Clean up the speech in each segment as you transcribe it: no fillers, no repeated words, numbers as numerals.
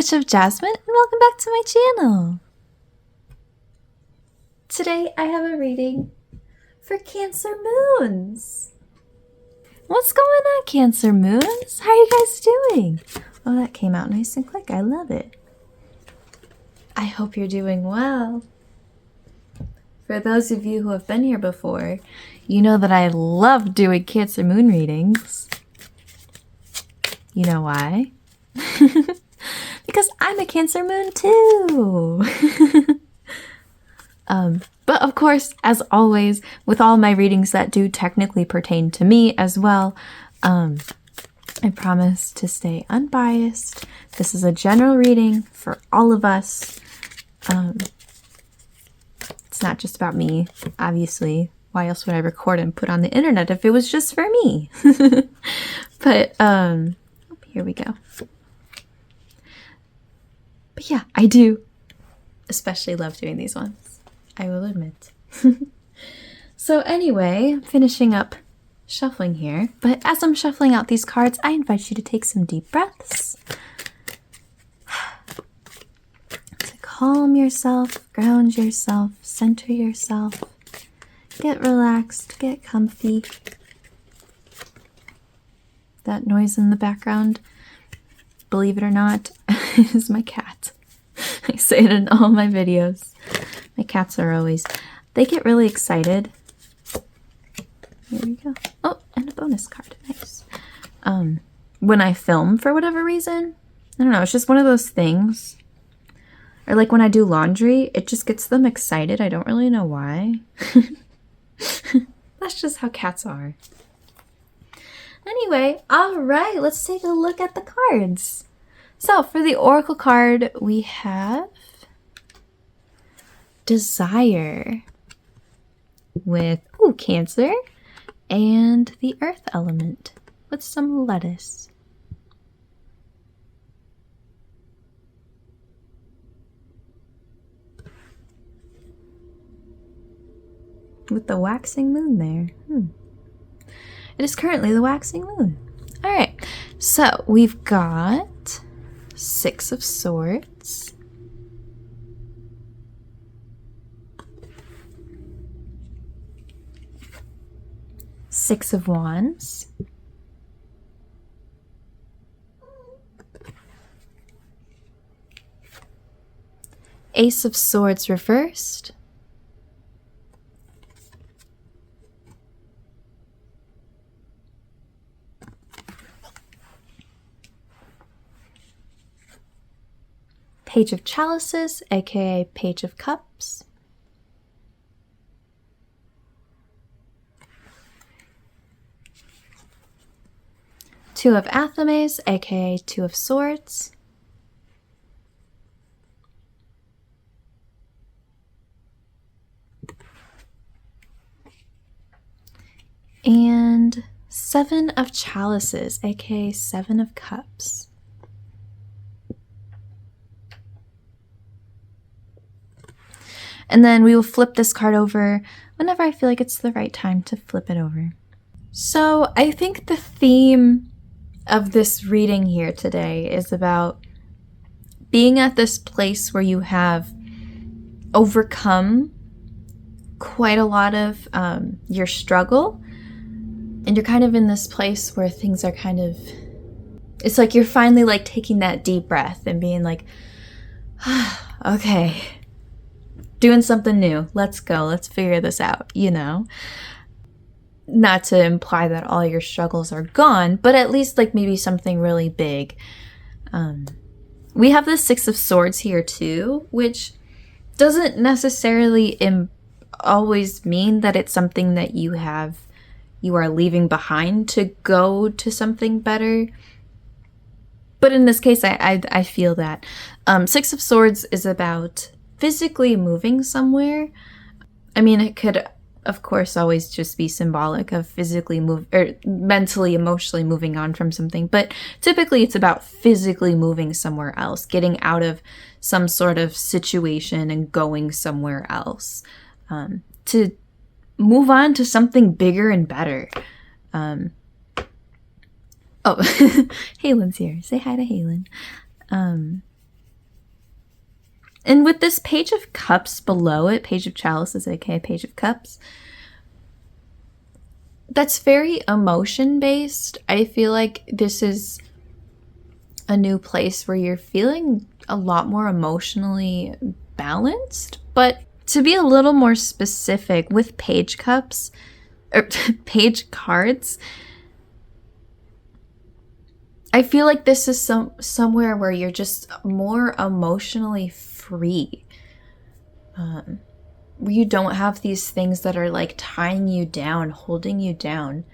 Witch of Jasmine, and welcome back to my channel. Today I have a reading for Cancer Moons. What's going on, Cancer Moons? How are you guys doing? Oh, that came out nice and quick. I love it. I hope you're doing well. For those of you who have been here before, you know that I love doing Cancer Moon readings. You know why? Because I'm a Cancer Moon too. But of course, as always, with all my readings that do technically pertain to me as well, I promise to stay unbiased. This is a general reading for all of us. It's not just about me, obviously. Why else would I record and put on the internet if it was just for me? But, here we go. But yeah, I do especially love doing these ones, I will admit. So anyway, I'm finishing up shuffling here. But as I'm shuffling out these cards, I invite you to take some deep breaths. To calm yourself, ground yourself, center yourself. Get relaxed, get comfy. That noise in the background, believe it or not, is my cat. I say it in all my videos. My cats are always, they get really excited. Here we go. Oh, and a bonus card. Nice. When I film for whatever reason, I don't know, it's just one of those things. Or like when I do laundry, it just gets them excited. I don't really know why. That's just how cats are. Anyway, all right, let's take a look at the cards. So for the Oracle card, we have Desire with Cancer and the Earth element with some lettuce. With the waxing moon there. It is currently the waxing moon. All right, so we've got Six of Swords, Six of Wands, Ace of Swords reversed, Page of Chalices, aka Page of Cups, Two of Athames, aka Two of Swords, and Seven of Chalices, aka Seven of Cups. And then we will flip this card over whenever I feel like it's the right time to flip it over. So I think the theme of this reading here today is about being at this place where you have overcome quite a lot of your struggle. And you're kind of in this place where things are kind of, it's like you're finally like taking that deep breath and being like, okay, doing something new. Let's go. Let's figure this out, you know? Not to imply that all your struggles are gone, but at least like maybe something really big. We have the Six of Swords here too, which doesn't necessarily always mean that it's something that you are leaving behind to go to something better. But in this case, I feel that. Six of Swords is about physically moving somewhere. I mean, it could, of course, always just be symbolic of physically mentally, emotionally moving on from something. But typically it's about physically moving somewhere else, getting out of some sort of situation and going somewhere else, to move on to something bigger and better. Oh, Halen's here. Say hi to Halen. And with this Page of Cups below it, Page of Chalices, aka Page of Cups, that's very emotion-based. I feel like this is a new place where you're feeling a lot more emotionally balanced. But to be a little more specific, with Page Cups, or Page cards, I feel like this is somewhere where you're just more emotionally free. Where you don't have these things that are like tying you down, holding you down.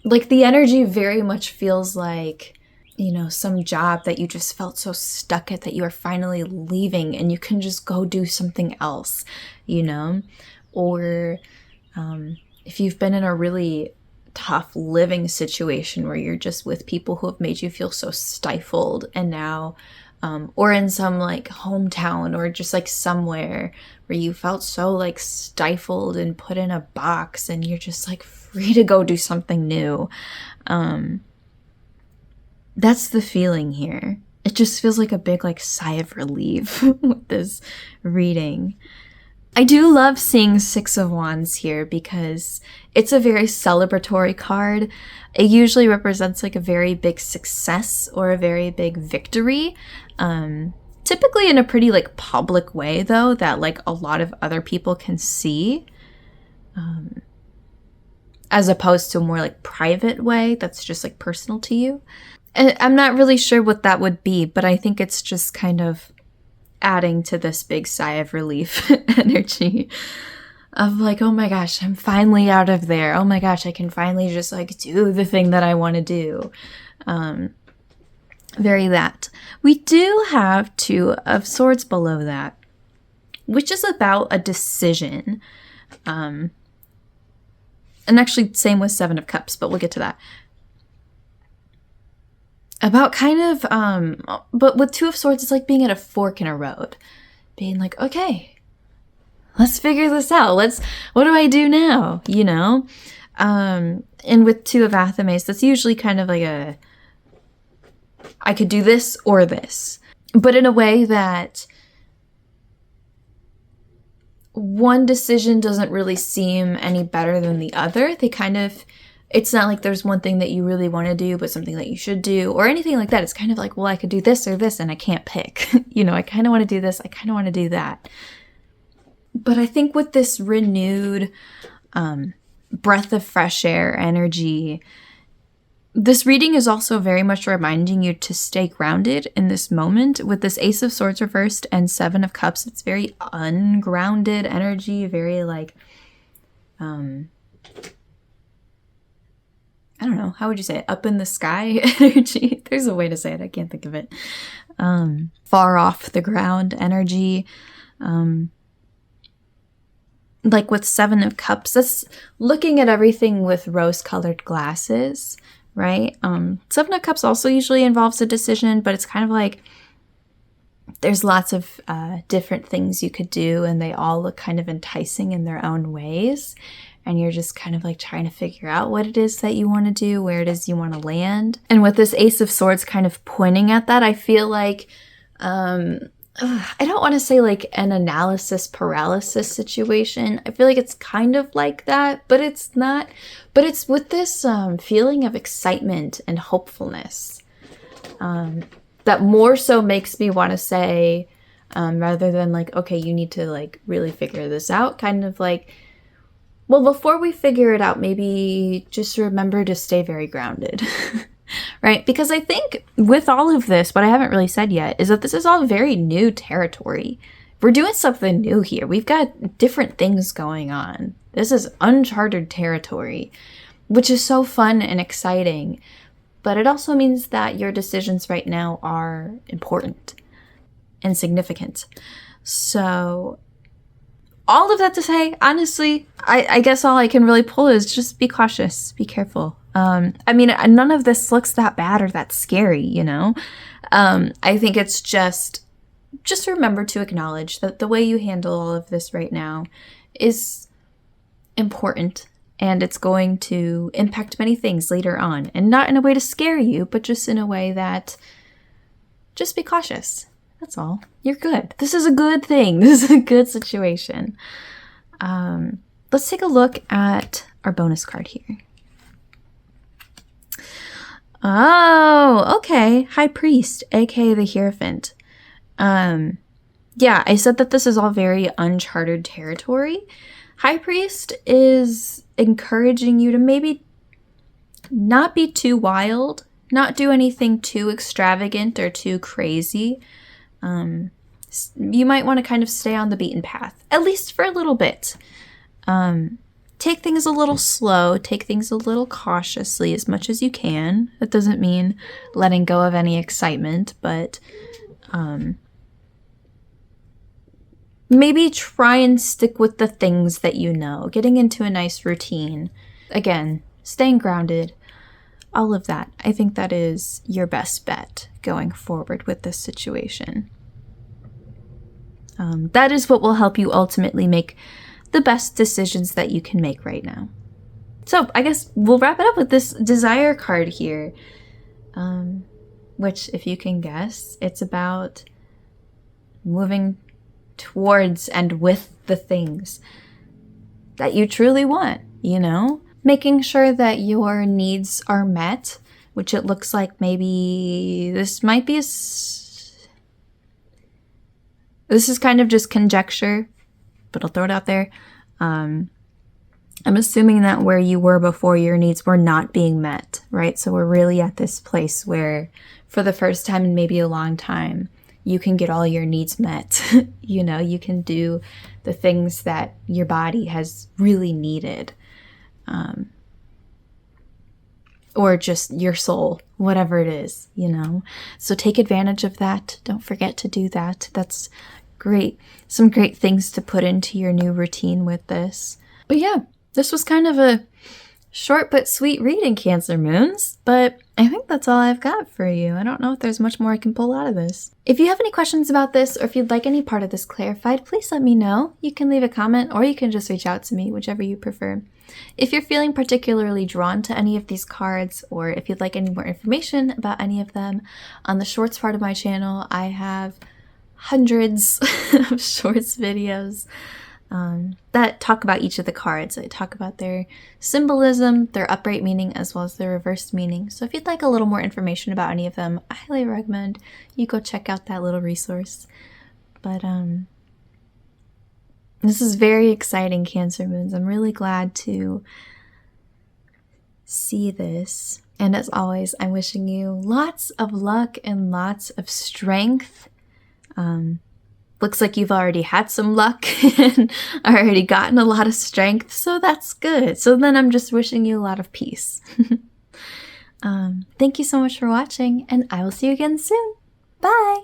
Like the energy very much feels like, you know, some job that you just felt so stuck at that you are finally leaving and you can just go do something else, you know? Or if you've been in a really tough living situation where you're just with people who have made you feel so stifled, and now or in some like hometown or just like somewhere where you felt so like stifled and put in a box, and you're just like free to go do something new. That's the feeling here. It just feels like a big like sigh of relief with this reading. I do love seeing Six of Wands here because it's a very celebratory card. It usually represents like a very big success or a very big victory. Typically in a pretty like public way though, that like a lot of other people can see. As opposed to a more like private way that's just like personal to you. And I'm not really sure what that would be, but I think it's just kind of adding to this big sigh of relief energy of like, oh my gosh, I'm finally out of there. Oh my gosh, I can finally just like do the thing that I want to do. Very that. We do have Two of Swords below that, which is about a decision. And actually same with Seven of Cups, but we'll get to that. About kind of, but with Two of Swords, it's like being at a fork in a road. Being like, okay, let's figure this out. What do I do now? You know? And with Two of Athames, that's usually kind of like I could do this or this. But in a way that one decision doesn't really seem any better than the other. They kind of, it's not like there's one thing that you really want to do, but something that you should do or anything like that. It's kind of like, well, I could do this or this and I can't pick. You know, I kind of want to do this. I kind of want to do that. But I think with this renewed breath of fresh air energy, this reading is also very much reminding you to stay grounded in this moment. With this Ace of Swords reversed and Seven of Cups, it's very ungrounded energy, very like, I don't know, how would you say it? Up in the sky energy? There's a way to say it, I can't think of it. Far off the ground energy. Like with Seven of Cups, that's looking at everything with rose-colored glasses, right? Seven of Cups also usually involves a decision, but it's kind of like there's lots of different things you could do, and they all look kind of enticing in their own ways. And you're just kind of like trying to figure out what it is that you want to do, where it is you want to land. And with this Ace of Swords kind of pointing at that, I feel like, I don't want to say like an analysis paralysis situation. I feel like it's kind of like that, but it's not. But it's with this feeling of excitement and hopefulness that more so makes me want to say, rather than like, okay, you need to like really figure this out, kind of like, well, before we figure it out, maybe just remember to stay very grounded, right? Because I think with all of this, what I haven't really said yet is that this is all very new territory. We're doing something new here. We've got different things going on. This is uncharted territory, which is so fun and exciting. But it also means that your decisions right now are important and significant. So all of that to say, honestly, I guess all I can really pull is just be cautious, be careful. I mean, none of this looks that bad or that scary, you know? I think it's just remember to acknowledge that the way you handle all of this right now is important, and it's going to impact many things later on. And not in a way to scare you, but just in a way that just be cautious. That's all. You're good. This is a good thing. This is a good situation. Let's take a look at our bonus card here. Oh, okay. High Priest, aka the Hierophant. Yeah, I said that this is all very uncharted territory. High Priest is encouraging you to maybe not be too wild, not do anything too extravagant or too crazy. You might want to kind of stay on the beaten path, at least for a little bit. Take things a little slow, take things a little cautiously as much as you can. That doesn't mean letting go of any excitement, but maybe try and stick with the things that you know, getting into a nice routine. Again, staying grounded, all of that. I think that is your best bet going forward with this situation. That is what will help you ultimately make the best decisions that you can make right now. So I guess we'll wrap it up with this desire card here, which, if you can guess, it's about moving towards and with the things that you truly want, you know? Making sure that your needs are met, which it looks like maybe this might be this is kind of just conjecture, but I'll throw it out there. I'm assuming that where you were before, your needs were not being met, right? So we're really at this place where, for the first time in maybe a long time, you can get all your needs met. You know, you can do the things that your body has really needed. Or just your soul, whatever it is, you know. So take advantage of that. Don't forget to do that. That's great. Some great things to put into your new routine with this. But yeah, this was kind of a short but sweet reading, Cancer Moons, but I think that's all I've got for you. I don't know if there's much more I can pull out of this. If you have any questions about this, or if you'd like any part of this clarified, please let me know. You can leave a comment, or you can just reach out to me, whichever you prefer. If you're feeling particularly drawn to any of these cards, or if you'd like any more information about any of them, on the shorts part of my channel, I have hundreds of shorts videos that talk about each of the cards. I talk about their symbolism, their upright meaning, as well as their reversed meaning. So if you'd like a little more information about any of them, I highly recommend you go check out that little resource. But this is very exciting, Cancer Moons. I'm really glad to see this. And as always, I'm wishing you lots of luck and lots of strength. Looks like you've already had some luck and already gotten a lot of strength, so that's good. So then I'm just wishing you a lot of peace. Thank you so much for watching, and I will see you again soon. Bye!